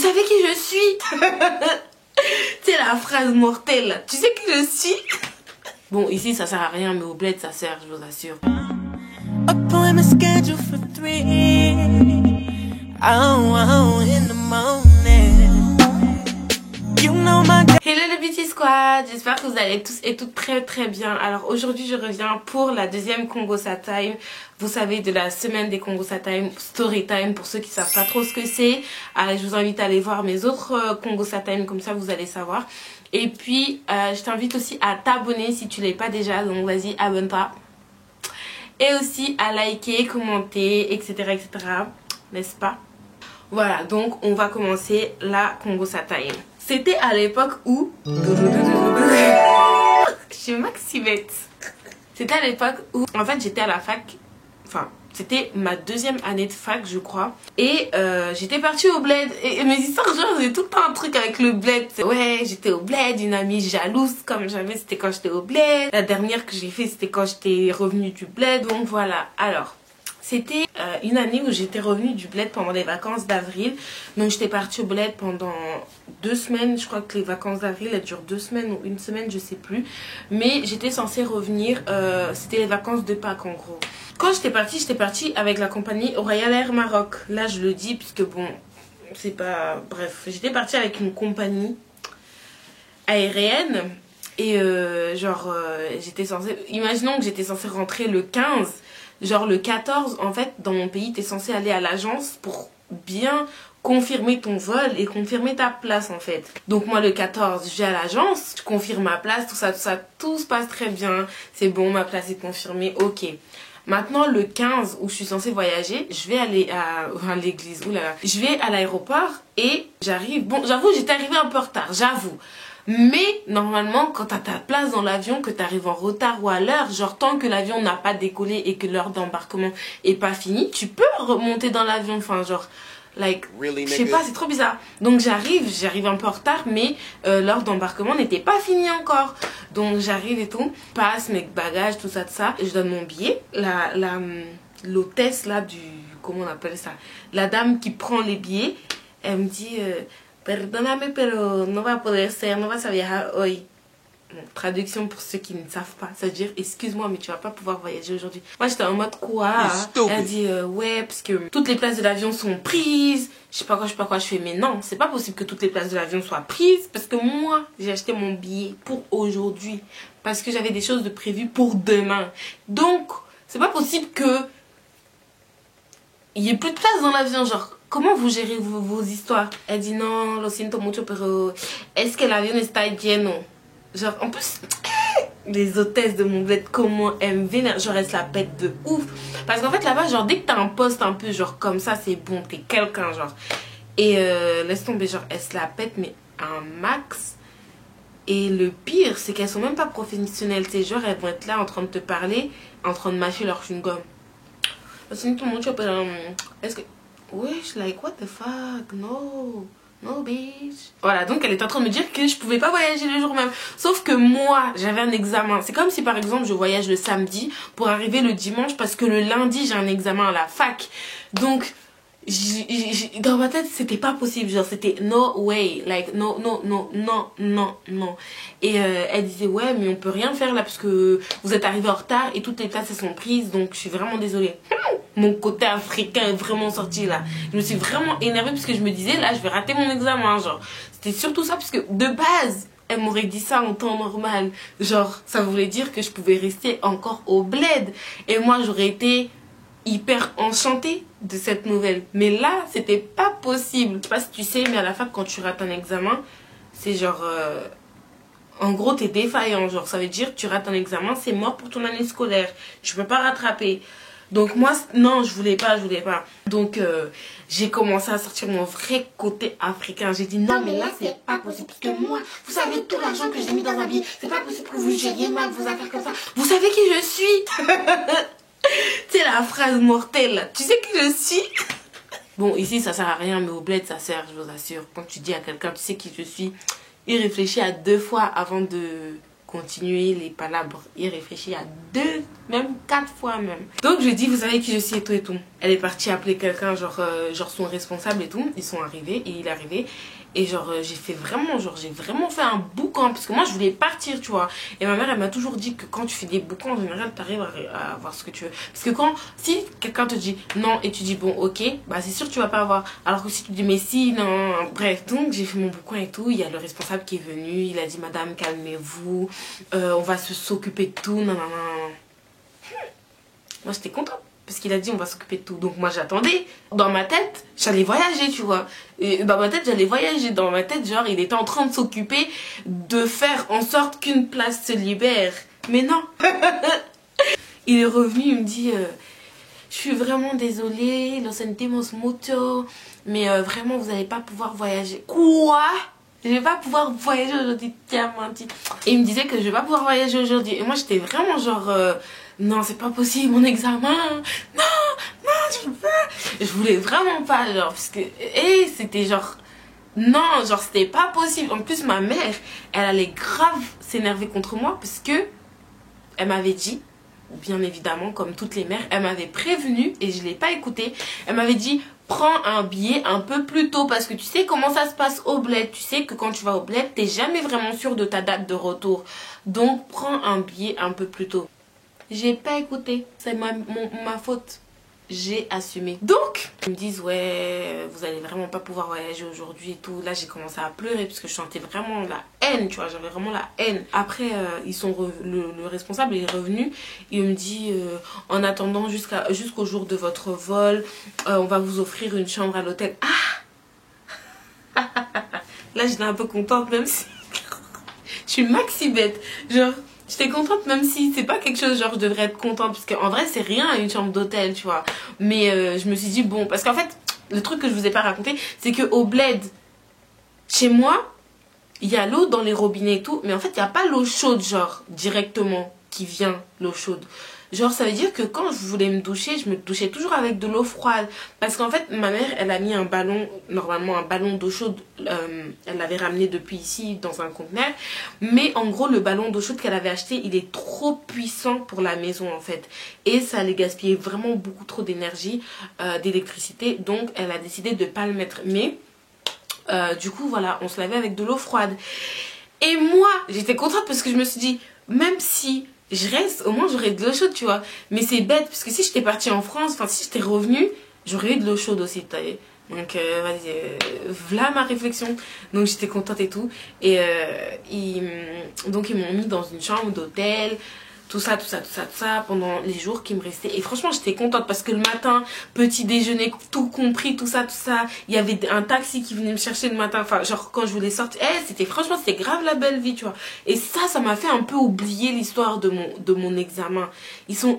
savez qui je suis? C'est la phrase mortelle là. Tu sais qui je suis? Bon, ici ça sert à rien, mais au bled ça sert, je vous assure. Hello le Beauty Squad, j'espère que vous allez tous et toutes très bien. Alors aujourd'hui je reviens pour la deuxième Congosa Time. Vous savez, de la semaine des Congosa Time, Story Time, pour ceux qui savent pas trop ce que c'est. Je vous invite à aller voir mes autres Congosa Time, comme ça vous allez savoir. Et puis je t'invite aussi à t'abonner si tu l'es pas déjà, donc vas-y abonne-toi. Et aussi à liker, commenter, etc. N'est-ce pas? Voilà, donc on va commencer la Congosa Time. C'était à l'époque où... Je suis maxi bête. C'était à l'époque où, en fait, j'étais à la fac. Enfin, c'était ma deuxième année de fac, je crois. Et j'étais partie au bled. Et mes histoires, genre, j'ai tout le temps un truc avec le bled. Ouais, j'étais au bled, une amie jalouse comme jamais, c'était quand j'étais au bled. La dernière que j'ai fait, c'était quand j'étais revenue du bled. Donc voilà, alors... C'était une année où j'étais revenue du bled pendant les vacances d'avril. Donc j'étais partie au bled pendant 2 semaines. Je crois que les vacances d'avril elles durent 2 semaines ou 1 semaine, je sais plus. Mais j'étais censée revenir, c'était les vacances de Pâques en gros. Quand j'étais partie avec la compagnie Royal Air Maroc. Là je le dis puisque bon, c'est pas... Bref, j'étais partie avec une compagnie aérienne. Et j'étais censée... Imaginons que j'étais censée rentrer le 15. Genre le 14, en fait, dans mon pays, t'es censé aller à l'agence pour bien confirmer ton vol et confirmer ta place, en fait. Donc moi, le 14, je vais à l'agence, je confirme ma place, tout se passe très bien. C'est bon, ma place est confirmée, ok. Maintenant, le 15, où je suis censée voyager, je vais aller à l'église, oulala. Je vais à l'aéroport et j'arrive... Bon, j'avoue, j'étais arrivée un peu en retard, j'avoue. Mais normalement quand t'as ta place dans l'avion, que t'arrives en retard ou à l'heure, genre tant que l'avion n'a pas décollé et que l'heure d'embarquement est pas finie, tu peux remonter dans l'avion, enfin genre je sais pas, c'est trop bizarre. Donc j'arrive un peu en retard, mais l'heure d'embarquement n'était pas finie encore. Donc j'arrive et tout, passe mes bagages, tout ça, et je donne mon billet. L'hôtesse là du... comment on appelle ça? La dame qui prend les billets, elle me dit... Perdóname, pero no va a poder ser, no vas a viajar hoy. Bon, traduction pour ceux qui ne savent pas, ça veut dire excuse-moi mais tu vas pas pouvoir voyager aujourd'hui. Moi j'étais en mode quoi hein? Elle dit ouais parce que toutes les places de l'avion sont prises, je sais pas quoi, je fais mais non, c'est pas possible que toutes les places de l'avion soient prises parce que moi j'ai acheté mon billet pour aujourd'hui parce que j'avais des choses de prévues pour demain. Donc c'est pas possible que il y ait plus de place dans l'avion, genre comment vous gérez vos histoires? Elle dit non, lo siento mucho, pero est-ce que l'avion está lleno? Genre, en plus, les hôtesses de mon bled, comment elles me vénèrent, genre elles se la pètent de ouf. Parce qu'en fait là-bas, genre dès que t'as un poste un peu genre comme ça, c'est bon, t'es quelqu'un genre. Et laisse tomber, genre elles se la pètent mais un max. Et le pire, c'est qu'elles sont même pas professionnelles, c'est genre elles vont être là en train de te parler, en train de mâcher leur chewing-gum. Lo siento mucho, pero est-ce que... Wesh, like what the fuck, no bitch. Voilà, donc elle est en train de me dire que je pouvais pas voyager le jour même. Sauf que moi, j'avais un examen. C'est comme si par exemple je voyage le samedi pour arriver le dimanche parce que le lundi j'ai un examen à la fac. Donc dans ma tête c'était pas possible, genre c'était no way, like no. Et elle disait ouais mais on peut rien faire là parce que vous êtes arrivé en retard et toutes les places elles sont prises, donc je suis vraiment désolée. Mon côté africain est vraiment sorti là. Je me suis vraiment énervée parce que je me disais là je vais rater mon examen, genre c'était surtout ça parce que de base elle m'aurait dit ça en temps normal, genre ça voulait dire que je pouvais rester encore au bled et moi j'aurais été hyper enchantée de cette nouvelle. Mais là, c'était pas possible. Je sais pas si tu sais, mais à la fin, quand tu rates un examen, c'est genre... en gros, t'es défaillant. Genre, ça veut dire que tu rates un examen, c'est mort pour ton année scolaire. Tu peux pas rattraper. Donc moi, non, je voulais pas. Donc, j'ai commencé à sortir mon vrai côté africain. J'ai dit non, mais là, c'est pas possible. Parce que moi, vous savez tout l'argent que j'ai mis dans un billet. C'est pas possible que vous gériez mal vos affaires comme ça. Vous savez qui je suis? C'est la phrase mortelle là. Tu sais qui je suis? Bon, ici ça sert à rien, mais au bled ça sert, je vous assure. Quand tu dis à quelqu'un tu sais qui je suis, il réfléchit à 2 fois avant de continuer les palabres. Il réfléchit à 2, même 4 fois même. Donc je dis vous savez qui je suis et tout et tout. Elle est partie appeler quelqu'un, genre son responsable et tout. Ils sont arrivés et il est arrivé. Et j'ai fait vraiment, j'ai vraiment fait un boucan. Parce que moi, je voulais partir, tu vois. Et ma mère, elle m'a toujours dit que quand tu fais des boucans, en général, t'arrives à avoir ce que tu veux. Parce que si quelqu'un te dit non et tu dis bon, ok, bah c'est sûr que tu vas pas avoir. Alors que si tu dis mais si, non, bref. Donc, j'ai fait mon boucan et tout. Il y a le responsable qui est venu. Il a dit, madame, calmez-vous. On va s'occuper de tout. Non, non, non. Moi, j'étais contente. Parce qu'il a dit on va s'occuper de tout. Donc moi j'attendais. Dans ma tête, j'allais voyager, tu vois. Et dans ma tête, j'allais voyager. Dans ma tête, genre, il était en train de s'occuper de faire en sorte qu'une place se libère. Mais non. Il est revenu, il me dit je suis vraiment désolée, lo sentimos mucho, mais vraiment vous n'allez pas pouvoir voyager. Quoi? Je vais pas pouvoir voyager aujourd'hui, tiens, menti. Et il me disait que je vais pas pouvoir voyager aujourd'hui. Et moi j'étais vraiment genre non, c'est pas possible, mon examen. Non, je voulais vraiment pas, genre, parce que, et c'était genre, non, genre, c'était pas possible. En plus, ma mère, elle allait grave s'énerver contre moi, parce que, elle m'avait dit, bien évidemment, comme toutes les mères, elle m'avait prévenue, et je l'ai pas écouté. Elle m'avait dit, prends un billet un peu plus tôt, parce que tu sais comment ça se passe au bled. Tu sais que quand tu vas au bled, t'es jamais vraiment sûr de ta date de retour. Donc, prends un billet un peu plus tôt. J'ai pas écouté, c'est ma faute. J'ai assumé. Donc, ils me disent, ouais, vous allez vraiment pas pouvoir voyager aujourd'hui et tout. Là, j'ai commencé à pleurer parce que je sentais vraiment la haine, tu vois, j'avais vraiment la haine. Après, le responsable est revenu. Il me dit, en attendant jusqu'au jour de votre vol, on va vous offrir une chambre à l'hôtel. Ah. Là, j'étais un peu contente, même si je suis maxi bête. Genre, j'étais contente même si c'est pas quelque chose genre je devrais être contente parce qu'en vrai c'est rien une chambre d'hôtel, tu vois. Mais je me suis dit bon, parce qu'en fait le truc que je vous ai pas raconté c'est que au bled chez moi il y a l'eau dans les robinets et tout, mais en fait il y a pas l'eau chaude genre directement qui vient, l'eau chaude. Genre ça veut dire que quand je voulais me doucher, je me douchais toujours avec de l'eau froide. Parce qu'en fait ma mère elle a mis un ballon, normalement un ballon d'eau chaude, elle l'avait ramené depuis ici dans un conteneur. Mais en gros le ballon d'eau chaude qu'elle avait acheté il est trop puissant pour la maison en fait. Et ça allait gaspiller vraiment beaucoup trop d'énergie, d'électricité. Donc elle a décidé de pas le mettre. Mais du coup voilà, on se lavait avec de l'eau froide. Et moi j'étais contente parce que je me suis dit même si je reste, au moins j'aurais de l'eau chaude, tu vois. Mais c'est bête, parce que si j'étais partie en France, enfin si j'étais revenue, j'aurais eu de l'eau chaude aussi, t'as vu. Donc vas-y, voilà ma réflexion. Donc j'étais contente et tout. Et donc ils m'ont mis dans une chambre d'hôtel. Tout ça, pendant les jours qui me restaient. Et franchement, j'étais contente parce que le matin, petit déjeuner, tout compris, tout ça. Il y avait un taxi qui venait me chercher le matin. Enfin, genre, quand je voulais sortir, franchement, c'était grave la belle vie, tu vois. Et ça m'a fait un peu oublier l'histoire de mon examen. Ils sont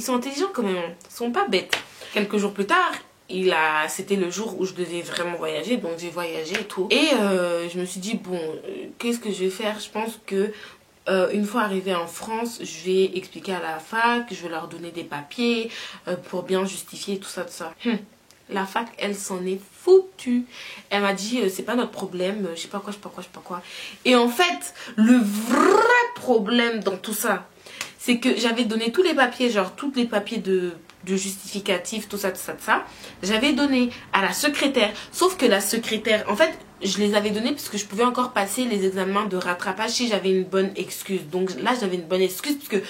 intelligents quand même. Ils sont pas bêtes. Quelques jours plus tard, c'était le jour où je devais vraiment voyager. Donc, j'ai voyagé et tout. Et je me suis dit, bon, qu'est-ce que je vais faire? Je pense que une fois arrivée en France, je vais expliquer à la fac, je vais leur donner des papiers pour bien justifier tout ça, tout ça. La fac, elle s'en est foutue. Elle m'a dit, c'est pas notre problème, je sais pas quoi. Et en fait, le vrai problème dans tout ça, c'est que j'avais donné tous les papiers, genre tous les papiers de justificatif, tout ça. J'avais donné à la secrétaire, sauf que la secrétaire, en fait, je les avais donnés parce que je pouvais encore passer les examens de rattrapage si j'avais une bonne excuse. Donc là, j'avais une bonne excuse parce que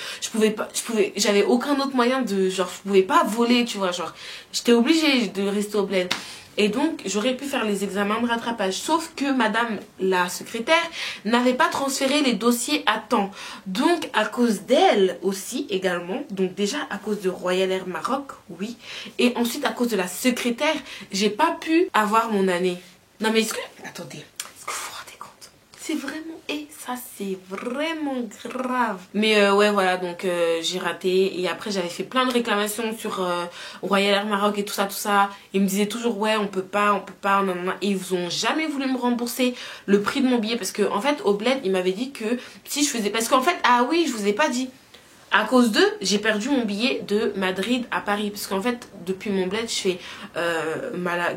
j'avais aucun autre moyen de, genre, je pouvais pas voler, tu vois, genre, j'étais obligée de rester au bled. Et donc, j'aurais pu faire les examens de rattrapage. Sauf que madame la secrétaire n'avait pas transféré les dossiers à temps. Donc, à cause d'elle aussi, également, donc déjà à cause de Royal Air Maroc, oui. Et ensuite, à cause de la secrétaire, j'ai pas pu avoir mon année. Non mais attendez, est-ce que vous vous rendez compte? C'est vraiment... Et ça c'est vraiment grave. Mais ouais voilà, donc j'ai raté. Et après j'avais fait plein de réclamations sur Royal Air Maroc et tout ça. Ils me disaient toujours ouais on peut pas. Et ils ont jamais voulu me rembourser le prix de mon billet. Parce que en fait au bled ils m'avaient dit que si je faisais... Parce qu'en fait, ah oui je vous ai pas dit. À cause d'eux, j'ai perdu mon billet de Madrid à Paris. Parce qu'en fait depuis mon bled je fais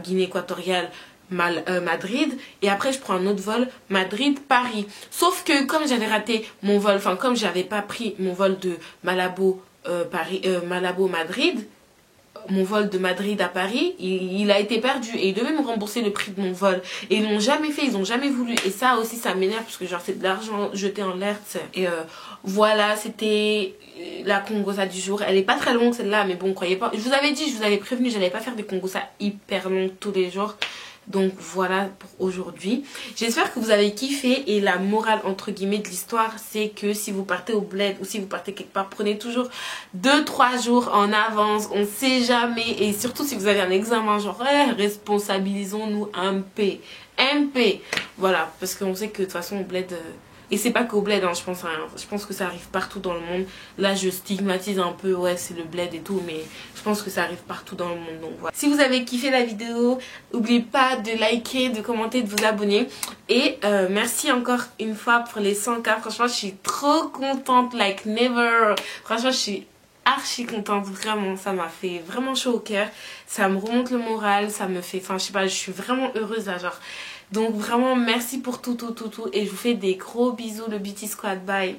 Guinée équatoriale, Madrid, et après je prends un autre vol Madrid-Paris. Sauf que comme j'avais raté mon vol, enfin comme j'avais pas pris mon vol de Malabo Madrid, mon vol de Madrid à Paris, il a été perdu et ils devaient me rembourser le prix de mon vol. Et ils l'ont jamais fait, ils ont jamais voulu. Et ça aussi, ça m'énerve parce que genre c'est de l'argent jeté en l'air, tu sais. Et voilà, c'était la Congosa du jour. Elle est pas très longue celle-là, mais bon, croyez pas. Je vous avais dit, je vous avais prévenu, j'allais pas faire des Congosa hyper longues tous les jours. Donc voilà pour aujourd'hui. J'espère que vous avez kiffé et la morale entre guillemets de l'histoire, c'est que si vous partez au bled ou si vous partez quelque part, prenez toujours 2-3 jours en avance. On sait jamais, et surtout si vous avez un examen, genre responsabilisons-nous un P. MP. Voilà, parce qu'on sait que de toute façon au bled... Et c'est pas qu'au bled, hein, je pense que ça arrive partout dans le monde. Là, je stigmatise un peu, ouais, c'est le bled et tout, mais je pense que ça arrive partout dans le monde. Donc voilà. Si vous avez kiffé la vidéo, n'oubliez pas de liker, de commenter, de vous abonner. Et merci encore une fois pour les 100K. Franchement, je suis trop contente, like never. Franchement, je suis archi contente, vraiment. Ça m'a fait vraiment chaud au cœur. Ça me remonte le moral, ça me fait... Enfin, je sais pas, je suis vraiment heureuse là, genre... Donc vraiment merci pour tout et je vous fais des gros bisous, le Beauty Squad, bye.